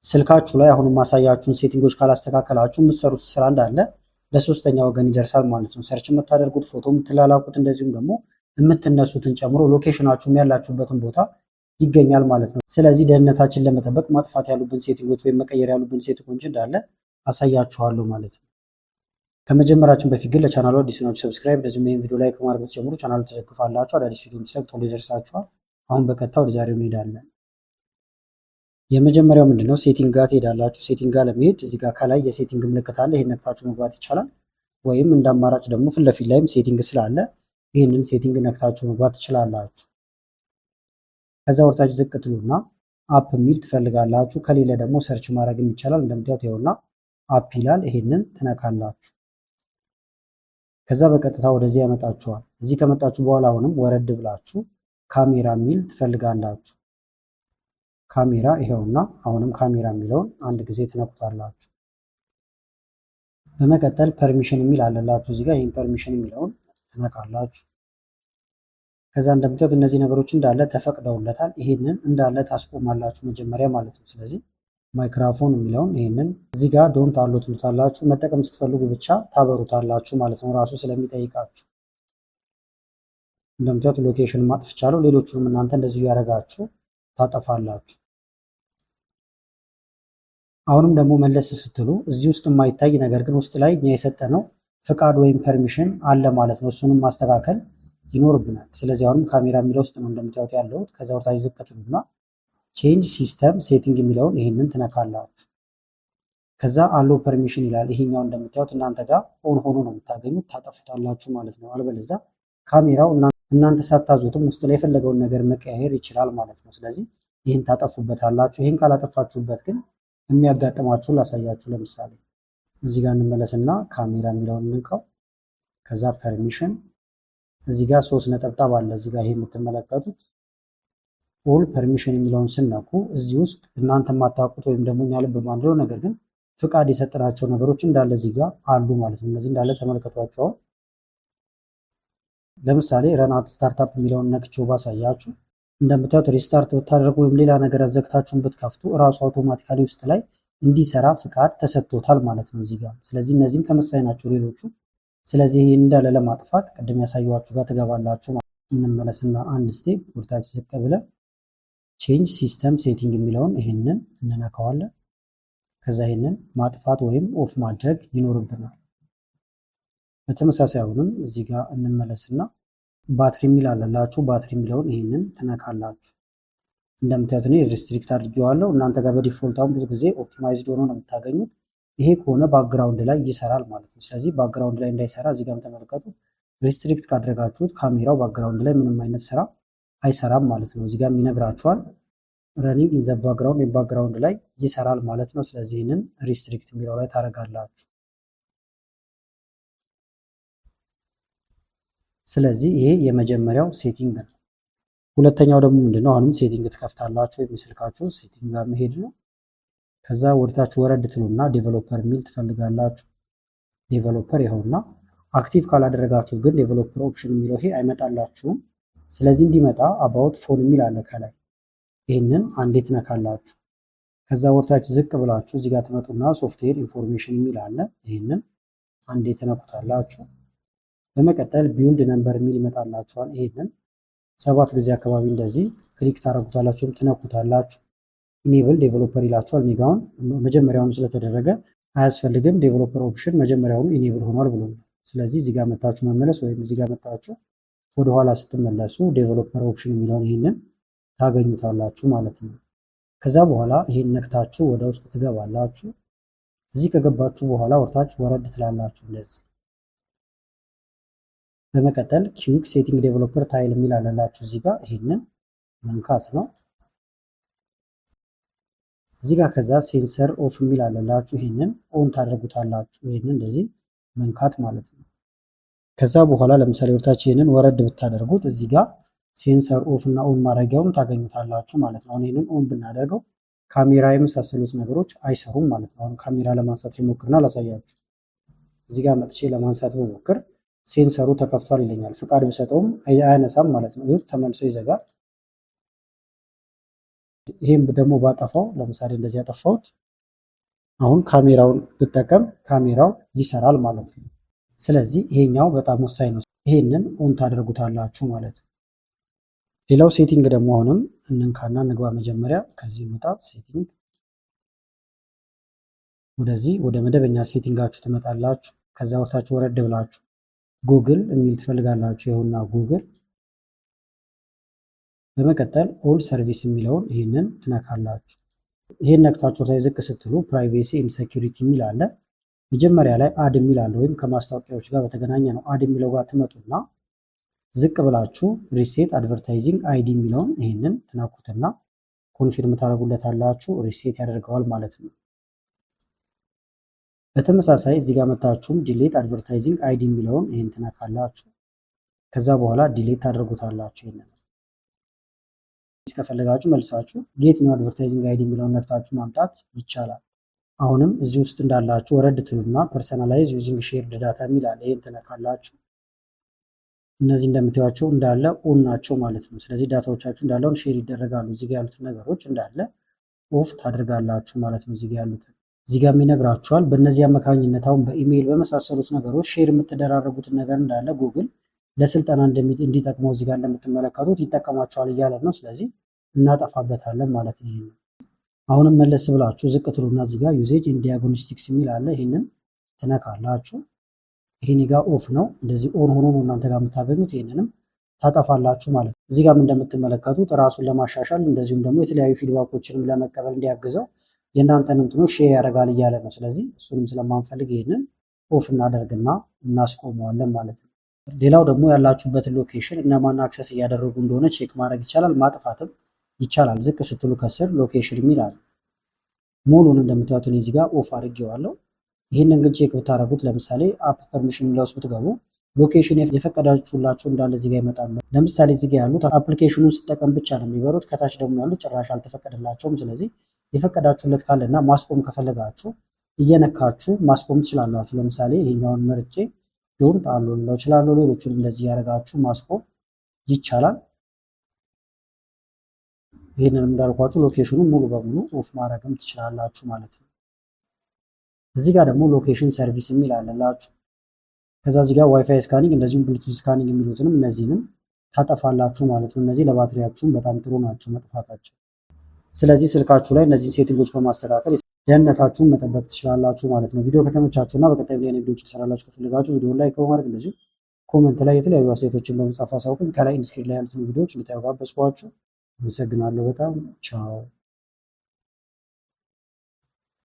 ስልካችሁ ላይ አሁን ማሳያችሁን ሴቲንጎች ካላስተካከላችሁ የምትሰሩት ስራ እንዳለ ለሶስተኛ ወገን ይደርሳል ማለት ነው። ሰርች የምታደርጉት ፎቶ የምትላላኩት እንደዚሁም ደግሞ የምትነሱትን ጨምሮ ሎኬሽናችሁም ያላችሁበትን ቦታ ይገኛል ማለት ነው። ስለዚህ ደህንነታችን ለመጠበቅ ማጥፋት ያሉብን ሴቲንጎች ወይም መቀየር ያሉብን ሴቲንጎች እንዳለ አሳያችኋለሁ ማለት ነው። ከመጀመራችን በፊት ግን ለቻናሉ አዲስ ናችሁ ሰብስክራይብ፣ እንደዚሁም ይህን ቪዲዮ ላይክ በማድረግ ብትጀምሩ ቻናሉ ተደግፋላችሁ። አዳዲስ ቪዲዮ ሲለቅ ቶሎ ይደርሳችኋል። አሁን በቀጥታ ወደ ዛሬው እንሄዳለን። የመጀመሪያው ምንድነው? ሴቲንግ ጋር ትሄዳላችሁ። ሴቲንግ ጋር ለመሄድ እዚህ ጋር ከላይ የሴቲንግ ምልክት አለ። ይሄን ነክታችሁ መግባት ይቻላል። ወይም እንደ አማራጭ ደግሞ ፊት ለፊት ላይም ሴቲንግ ስላለ ይህንን ሴቲንግ ነክታችሁ መግባት ትችላላችሁ። ከዛ ወርታችሁ ዝቅ ትሉና አፕ የሚል ትፈልጋላችሁ። ከሌለ ደግሞ ሰርች ማድረግ ይቻላል። እንደምታዩት ይኸውና አፕ ይላል። ይሄንን ትነካላችሁ። ከዛ በቀጥታ ወደዚህ ያመጣችኋል። እዚህ ከመጣችሁ በኋላ አሁንም ወረድ ብላችሁ ካሜራ የሚል ትፈልጋላችሁ። ካሜራ ይሄውና አሁንም ካሜራ የሚለውን አንድ ጊዜ ትነኩታላችሁ። በመቀጠል ፐርሚሽን የሚል አለላችሁ እዚህ ጋር ይሄን ፐርሚሽን የሚለውን ትነካላችሁ። ከዛ እንደምታዩት እነዚህ ነገሮች እንዳለ ተፈቅደውለታል። ይሄንን እንዳለ ታስቆማላችሁ መጀመሪያ ማለት ነው። ስለዚህ ማይክሮፎን የሚለውን ይሄንን እዚህ ጋር ዶንት አሎ ትሉታላችሁ። መጠቀም ስትፈልጉ ብቻ ታበሩታላችሁ ማለት ነው ራሱ ስለሚጠይቃችሁ። እንደምታዩት ሎኬሽን ማጥፍቻለሁ። ሌሎቹንም እናንተ እንደዚሁ ያደርጋችሁ ታጠፋላችሁ። አሁንም ደግሞ መለስ ስትሉ እዚህ ውስጥ የማይታይ ነገር ግን ውስጥ ላይ እኛ የሰጠነው ፍቃድ ወይም ፐርሚሽን አለ ማለት ነው። እሱንም ማስተካከል ይኖርብናል። ስለዚህ አሁንም ካሜራ የሚለው ውስጥ ነው እንደምታዩት ያለሁት። ከዛ ወርታች ዝቅ ትሉና ቼንጅ ሲስተም ሴቲንግ የሚለውን ይሄንን ትነካላችሁ። ከዛ አሎ ፐርሚሽን ይላል። ይሄኛው እንደምታዩት እናንተ ጋር ኦን ሆኖ ነው የምታገኙት፣ ታጠፉታላችሁ ማለት ነው። አልበለዚያ ካሜራው እናንተ ሳታዙትም ውስጥ ላይ የፈለገውን ነገር መቀያየር ይችላል ማለት ነው። ስለዚህ ይህን ታጠፉበታላችሁ። ይህን ካላጠፋችሁበት ግን የሚያጋጥማችሁን ላሳያችሁ። ለምሳሌ እዚህ ጋር እንመለስና ካሜራ የሚለውን እንንካው። ከዛ ፐርሚሽን እዚህ ጋር 3 ነጠብጣብ አለ። እዚህ ጋር ይሄ የምትመለከቱት ኦል ፐርሚሽን የሚለውን ስነኩ እዚህ ውስጥ እናንተ የማታውቁት ወይም ደግሞ እኛ ልብ ማንለው ነገር ግን ፍቃድ የሰጠናቸው ነገሮች እንዳለ እዚህ ጋር አሉ ማለት ነው። እነዚህ እንዳለ ተመልከቷቸው። ለምሳሌ ረናት ስታርታፕ የሚለውን ነክቼው ባሳያችሁ እንደምታዩት ሪስታርት ብታደርጉ ወይም ሌላ ነገር አዘግታችሁን ብትከፍቱ እራሱ አውቶማቲካሊ ውስጥ ላይ እንዲሰራ ፍቃድ ተሰጥቶታል ማለት ነው እዚህ ጋር። ስለዚህ እነዚህም ተመሳሳይ ናቸው ሌሎቹ። ስለዚህ ይህን እንዳለ ለማጥፋት ቅድም ያሳየኋችሁ ጋር ትገባላችሁ። እንመለስና አንድ ስቴፕ ወደታች ዝቅ ብለን ቼንጅ ሲስተም ሴቲንግ የሚለውን ይህንን እንነካዋለን። ከዛ ይህንን ማጥፋት ወይም ኦፍ ማድረግ ይኖርብናል። በተመሳሳይ አሁንም እዚህ ጋር እንመለስና ባትሪ የሚል አለላችሁ። ባትሪ የሚለውን ይህንን ትነካላችሁ። እንደምታዩት እኔ ሪስትሪክት አድርጌዋለሁ። እናንተ ጋር በዲፎልት አሁን ብዙ ጊዜ ኦፕቲማይዝድ ሆኖ ነው የምታገኙት። ይሄ ከሆነ ባክግራውንድ ላይ ይሰራል ማለት ነው። ስለዚህ ባክግራውንድ ላይ እንዳይሰራ እዚህ ጋር ተመልከቱ። ሪስትሪክት ካደረጋችሁት ካሜራው ባክግራውንድ ላይ ምንም አይነት ስራ አይሰራም ማለት ነው። እዚህ ጋር ይነግራችኋል ረኒንግ ኢን ዘ ባክግራውንድ ወይም ባክግራውንድ ላይ ይሰራል ማለት ነው። ስለዚህ ይህንን ሪስትሪክት የሚለው ላይ ታደርጋላችሁ። ስለዚህ ይሄ የመጀመሪያው ሴቲንግ ነው። ሁለተኛው ደግሞ ምንድነው? አሁንም ሴቲንግ ትከፍታላችሁ። የሚስልካችሁ ሴቲንግ ጋር መሄድ ነው። ከዛ ወደታችሁ ወረድ ትሉና ዴቨሎፐር የሚል ትፈልጋላችሁ። ዴቨሎፐር ይኸውና። አክቲቭ ካላደረጋችሁት ግን ዴቨሎፐር ኦፕሽን የሚለው ይሄ አይመጣላችሁም። ስለዚህ እንዲመጣ አባውት ፎን የሚል አለ ከላይ። ይህንን አንዴ ትነካላችሁ። ከዛ ወደታችሁ ዝቅ ብላችሁ እዚህ ጋር ትመጡና ሶፍትዌር ኢንፎርሜሽን የሚል አለ። ይህንን አንዴ ትነኩታላችሁ። በመቀጠል ቢውልድ ነምበር የሚል ይመጣላችኋል። ይሄንን 7 ጊዜ አካባቢ እንደዚህ ክሊክ ታረጉታላችሁ ወይም ትነኩታላችሁ። ኢኔብል ዴቨሎፐር ይላችኋል። ኒጋውን መጀመሪያውኑ ስለተደረገ አያስፈልግም። ዴቨሎፐር ኦፕሽን መጀመሪያውኑ ኢኔብል ሆኗል ብሎ ነው። ስለዚህ እዚህ ጋር መጣችሁ መመለስ ወይም እዚህ ጋር መጣችሁ ወደ ኋላ ስትመለሱ ዴቨሎፐር ኦፕሽን የሚለውን ይሄንን ታገኙታላችሁ ማለት ነው። ከዛ በኋላ ይሄን ነክታችሁ ወደ ውስጥ ትገባላችሁ። እዚህ ከገባችሁ በኋላ ወርታችሁ ወረድ ትላላችሁ እንደዚህ። በመቀጠል ኪዊክ ሴቲንግ ዴቨሎፐር ታይል የሚል አለላችሁ እዚህ ጋር ይሄንን መንካት ነው። እዚህ ጋር ከዛ ሴንሰር ኦፍ የሚል አለላችሁ ይሄንን ኦን ታደርጉታላችሁ። ይሄንን እንደዚህ መንካት ማለት ነው። ከዛ በኋላ ለምሳሌ ወርታችሁ ይሄንን ወረድ ብታደርጉት እዚህ ጋር ሴንሰር ኦፍ እና ኦን ማድረጊያውን ታገኙታላችሁ ማለት ነው። አሁን ይሄንን ኦን ብናደርገው ካሜራ የመሳሰሉት ነገሮች አይሰሩም ማለት ነው። አሁን ካሜራ ለማንሳት ሊሞክርና ላሳያችሁ። እዚህ ጋር መጥቼ ለማንሳት በሞክር ሴንሰሩ ተከፍቷል ይለኛል። ፍቃድ ብሰጠውም አያነሳም ማለት ነው። ይሄ ተመልሶ ይዘጋል። ይሄም ደግሞ ባጠፋው ለምሳሌ እንደዚህ ያጠፋሁት አሁን ካሜራውን ብጠቀም ካሜራው ይሰራል ማለት ነው። ስለዚህ ይሄኛው በጣም ወሳኝ ነው። ይሄንን ኦን ታደርጉታላችሁ ማለት ነው። ሌላው ሴቲንግ ደግሞ አሁንም እንንካና እንግባ። መጀመሪያ ከዚህ እንውጣ። ሴቲንግ ወደዚህ ወደ መደበኛ ሴቲንጋችሁ ትመጣላችሁ። ከዛ ወርታችሁ ወረድ ብላችሁ ጉግል የሚል ትፈልጋላችሁ። ይኸውና ጉግል። በመቀጠል ኦል ሰርቪስ የሚለውን ይህንን ትነካላችሁ። ይህን ነክታችሁ ላይ ዝቅ ስትሉ ፕራይቬሲ ኤንድ ሴኩሪቲ የሚል አለ። መጀመሪያ ላይ አድ የሚል አለ፣ ወይም ከማስታወቂያዎች ጋር በተገናኘ ነው። አድ የሚለው ጋር ትመጡና ዝቅ ብላችሁ ሪሴት አድቨርታይዚንግ አይዲ የሚለውን ይህንን ትነኩትና ኮንፊርም ታደርጉለታላችሁ። ሪሴት ያደርገዋል ማለት ነው። በተመሳሳይ እዚህ ጋር መታችሁም ዲሌት አድቨርታይዚንግ አይዲ የሚለውን ይህን ትነካላችሁ። ከዛ በኋላ ዲሌት ታደርጉታላችሁ። ይህንን ከፈለጋችሁ መልሳችሁ ጌት ኒው አድቨርታይዚንግ አይዲ የሚለውን ነክታችሁ ማምጣት ይቻላል። አሁንም እዚህ ውስጥ እንዳላችሁ ወረድ ትሉና ፐርሰናላይዝ ዩዚንግ ሼርድ ዳታ የሚል አለ። ይህን ትነካላችሁ። እነዚህ እንደምታዩቸው እንዳለ ኦን ናቸው ማለት ነው። ስለዚህ ዳታዎቻችሁ እንዳለውን ሼር ይደረጋሉ። እዚህ ጋር ያሉትን ነገሮች እንዳለ ኦፍ ታደርጋላችሁ ማለት ነው። እዚህ ጋር ያሉትን እዚህ ጋር ይነግራችኋል። በእነዚህ አማካኝነት አሁን በኢሜይል በመሳሰሉት ነገሮች ሼር የምትደራረጉትን ነገር እንዳለ ጉግል ለስልጠና እንዲጠቅመው እዚህ ጋር እንደምትመለከቱት ይጠቀማቸዋል እያለ ነው። ስለዚህ እናጠፋበታለን ማለት ነው። አሁንም መለስ ብላችሁ ዝቅ ትሉና እዚህ ጋር ዩዜጅ ኢን ዲያግኖስቲክስ የሚል አለ። ይህንን ትነካላችሁ። ይህን ጋር ኦፍ ነው። እንደዚህ ኦን ሆኖ ነው እናንተ ጋር የምታገኙት። ይህንንም ታጠፋላችሁ ማለት ነው። እዚህ ጋር እንደምትመለከቱት ራሱን ለማሻሻል እንደዚሁም ደግሞ የተለያዩ ፊድባኮችንም ለመቀበል እንዲያግዘው የእናንተን እንትኖች ሼር ያደርጋል እያለ ነው። ስለዚህ እሱንም ስለማንፈልግ ይህንን ኦፍ እናደርግና እናስቆመዋለን ማለት ነው። ሌላው ደግሞ ያላችሁበትን ሎኬሽን እነማን አክሰስ እያደረጉ እንደሆነ ቼክ ማድረግ ይቻላል፣ ማጥፋትም ይቻላል። ዝቅ ስትሉ ከስር ሎኬሽን የሚል አለ። ሙሉን እንደምታዩት እኔ እዚህ ጋር ኦፍ አድርጌዋለሁ። ይህንን ግን ቼክ ብታደረጉት ለምሳሌ አፕ ፐርሚሽን የሚለው ውስጥ ብትገቡ ሎኬሽን የፈቀዳችሁላቸው እንዳለ እዚህ ጋር ይመጣሉ። ለምሳሌ እዚህ ጋር ያሉት አፕሊኬሽኑን ስጠቀም ብቻ ነው የሚበሩት። ከታች ደግሞ ያሉት ጭራሽ አልተፈቀደላቸውም። ስለዚህ የፈቀዳችሁለት ካለና ማስቆም ከፈለጋችሁ እየነካችሁ ማስቆም ትችላላችሁ። ለምሳሌ ይሄኛውን መርጬ ዶንት አለው እችላለሁ። ሌሎቹን እንደዚህ ያደርጋችሁ ማስቆም ይቻላል። ይህንንም እንዳልኳችሁ ሎኬሽኑን ሙሉ በሙሉ ኦፍ ማድረግም ትችላላችሁ ማለት ነው። እዚህ ጋር ደግሞ ሎኬሽን ሰርቪስ የሚል አለላችሁ። ከዛ እዚህ ጋር ዋይፋይ ስካኒንግ እንደዚሁም ብሉቱዝ ስካኒንግ የሚሉትንም እነዚህንም ታጠፋላችሁ ማለት ነው። እነዚህ ለባትሪያችሁም በጣም ጥሩ ናቸው መጥፋታቸው። ስለዚህ ስልካችሁ ላይ እነዚህን ሴቲንጎች በማስተካከል ደህንነታችሁን መጠበቅ ትችላላችሁ ማለት ነው። ቪዲዮ ከተመቻችሁና በቀጣይ ቪዲዮ ቪዲዮዎች ይሰራላችሁ ከፈለጋችሁ ቪዲዮ ላይክ በማድረግ እንደዚሁ ኮሜንት ላይ የተለያዩ አስተያየቶችን በመጻፍ አሳውቁኝ። ከላይ ኢንስክሪን ላይ ያሉትን ቪዲዮዎች እንድታዩ ጋበዝኳችሁ። አመሰግናለሁ በጣም ቻው።